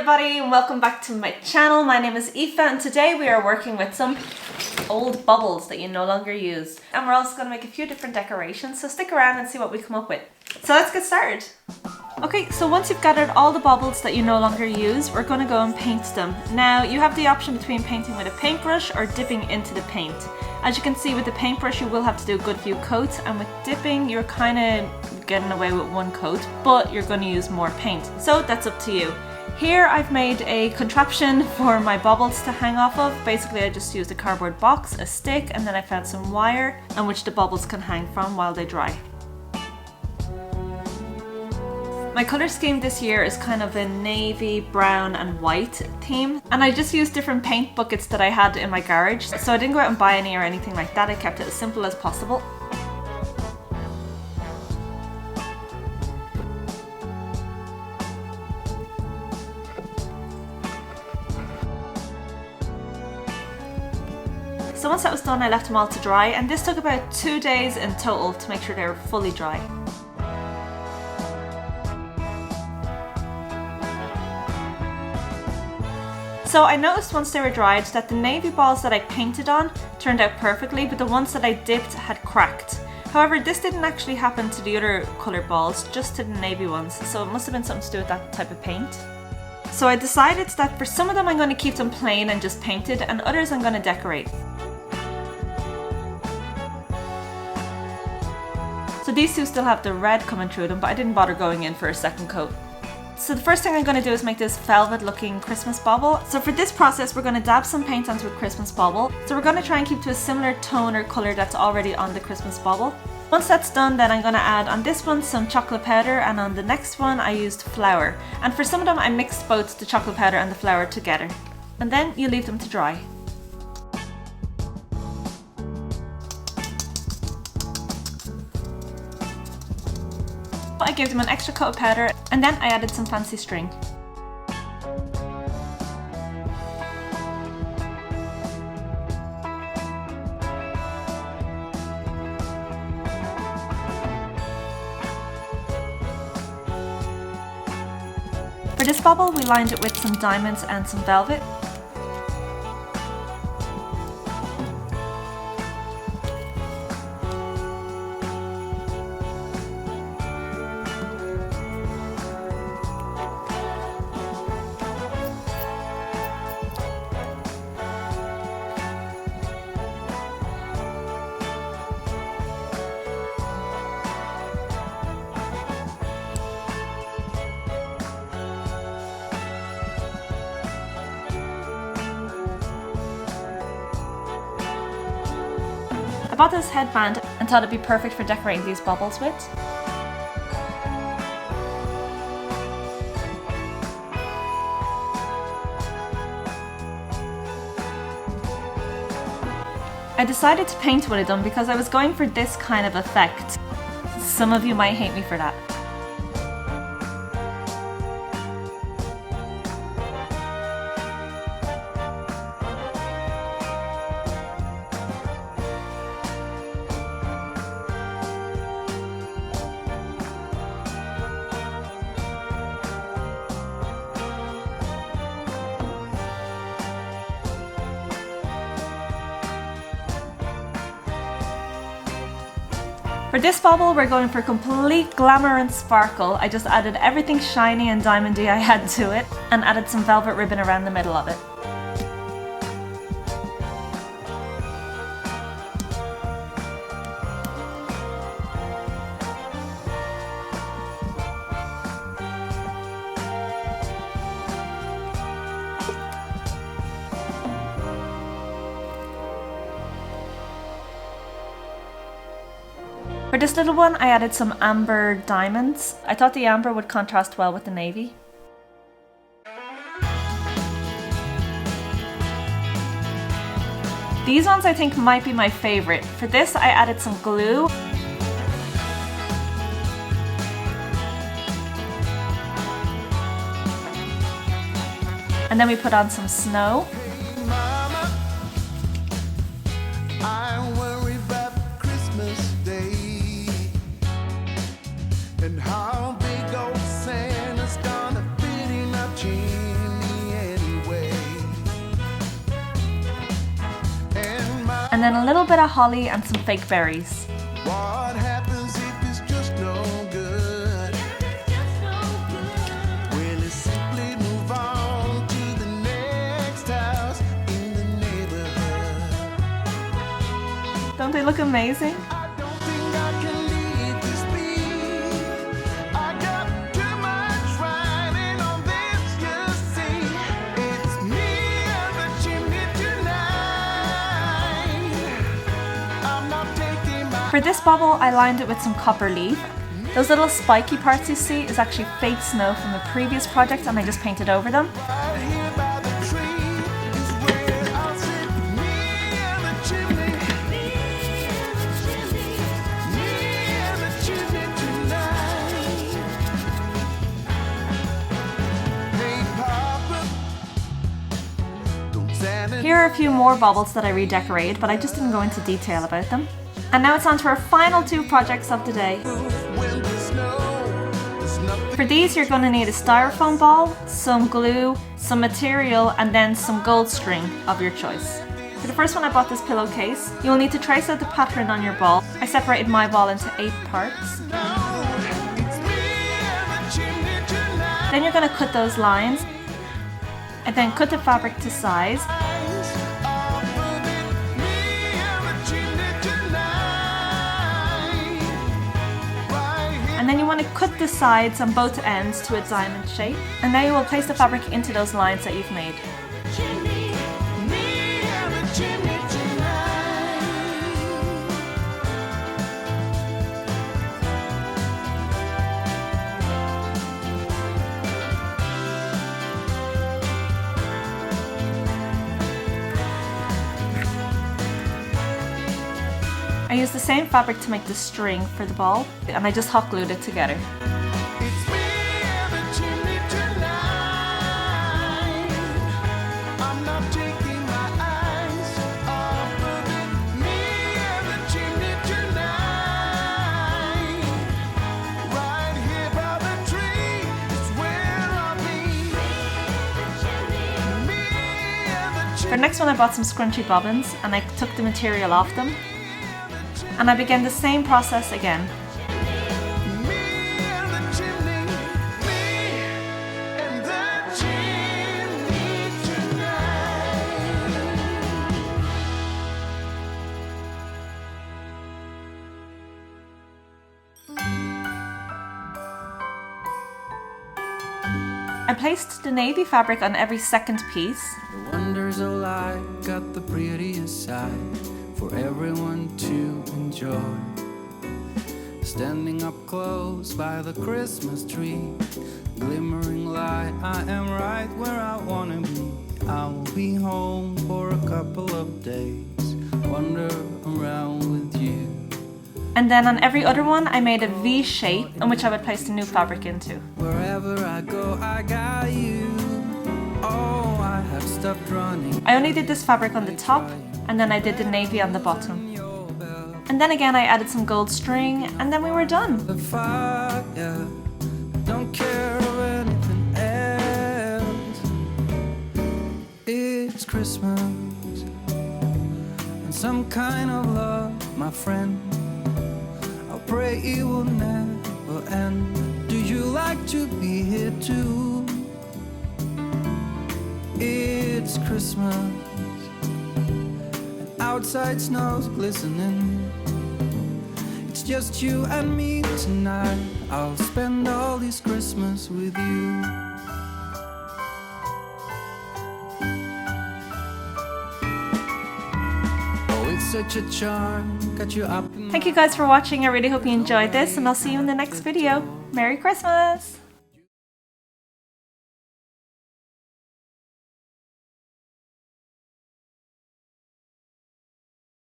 everybody and welcome back to my channel. My name is Aoife and today we are working with some old baubles that you no longer use. And we're also going to make a few different decorations, so stick around and see what we come up with. So let's get started. Okay, so once you've gathered all the baubles that you no longer use, we're going to go and paint them. Now you have the option between painting with a paintbrush or dipping into the paint. As you can see, with the paintbrush you will have to do a good few coats, and with dipping you're kind of getting away with one coat, but you're going to use more paint. So that's up to you. Here I've made a contraption for my baubles to hang off of. Basically I just used a cardboard box, a stick, and then I found some wire on which the baubles can hang from while they dry. My colour scheme this year is kind of a navy, brown and white theme, and I just used different paint buckets that I had in my garage, so I didn't go out and buy any or anything like that. I kept it as simple as possible. So once that was done, I left them all to dry, and this took about 2 days in total to make sure they were fully dry. So I noticed once they were dried that the navy balls that I painted on turned out perfectly, but the ones that I dipped had cracked. However, this didn't actually happen to the other coloured balls, just to the navy ones, so it must have been something to do with that type of paint. So I decided that for some of them I'm going to keep them plain and just painted, and others I'm going to decorate. So these two still have the red coming through them, but I didn't bother going in for a second coat. So the first thing I'm going to do is make this velvet looking Christmas bauble. So for this process we're going to dab some paint onto a Christmas bauble. So we're going to try and keep to a similar tone or colour that's already on the Christmas bauble. Once that's done, then I'm going to add on this one some chocolate powder, and on the next one I used flour. And for some of them I mixed both the chocolate powder and the flour together. And then you leave them to dry. I gave them an extra coat of powder, and then I added some fancy string. For this bauble we lined it with some diamonds and some velvet. I bought this headband and thought it'd be perfect for decorating these baubles with. I decided to paint one of them because I was going for this kind of effect. Some of you might hate me for that. For this bauble we're going for complete glamour and sparkle. I just added everything shiny and diamondy I had to it, and added some velvet ribbon around the middle of it. For this little one I added some amber diamonds. I thought the amber would contrast well with the navy. These ones I think might be my favourite. For this I added some glue. And then we put on some snow. And how big old Santa's gonna fit in our jeans. and then a little bit of holly and some fake berries. What happens if it's just no good? Well, it's simply move on to the next house in the neighborhood. Don't they look amazing? I don't think I can leave this be. I got too much riding on this, you see. It's me and the chimney tonight. I'm not taking my For this bauble, I lined it with some copper leaf. Those little spiky parts you see is actually fake snow from the previous project, and I just painted over them. right here by the tree is where I'll sit. Me and the chimney. Me and the chimney tonight. Hey, Papa, don't stand in Here are a few more baubles that I redecorated, but I just didn't go into detail about them. And now it's on to our final two projects of the day. when the snow. There's nothing For these, you're going to need a styrofoam ball, some glue, some material, and then some gold string of your choice. For the first one, I bought this pillowcase. You'll need to trace out the pattern on your ball. I separated my ball into 8 parts. now. It's me and the chimney tonight. Then you're going to cut those lines, and then cut the fabric to size. And then you want to cut the sides on both ends to a diamond shape. And now you will place the fabric into those lines that you've made. I used the same fabric to make the string for the ball, and I just hot glued it together. For the next one, I bought some scrunchy bobbins, and I took the material off them. And I began the same process again. I placed the navy fabric on every second piece. The wonders of life got the prettiest side for everyone to enjoy. Standing up close by the Christmas tree, glimmering light, I am right where I wanna be. I will be home for a couple of days, wander around with you. And then on every other one, I made a V shape in which I would place the new fabric into. Wherever I go, I got you. Oh, I have stopped running. I only did this fabric on the top, and then I did the navy on the bottom. And then again I added some gold string, and then we were done. The fire, don't care of anything else. It's Christmas and some kind of love, my friend. I pray it will never end. Do you like to be here too? It's Christmas and outside snow's glistening. It's just you and me tonight. I'll spend all this Christmas with you. Oh, it's such a charm, got you up in Thank you guys for watching. I really hope you enjoyed this, and I'll see you in the next video. Merry Christmas!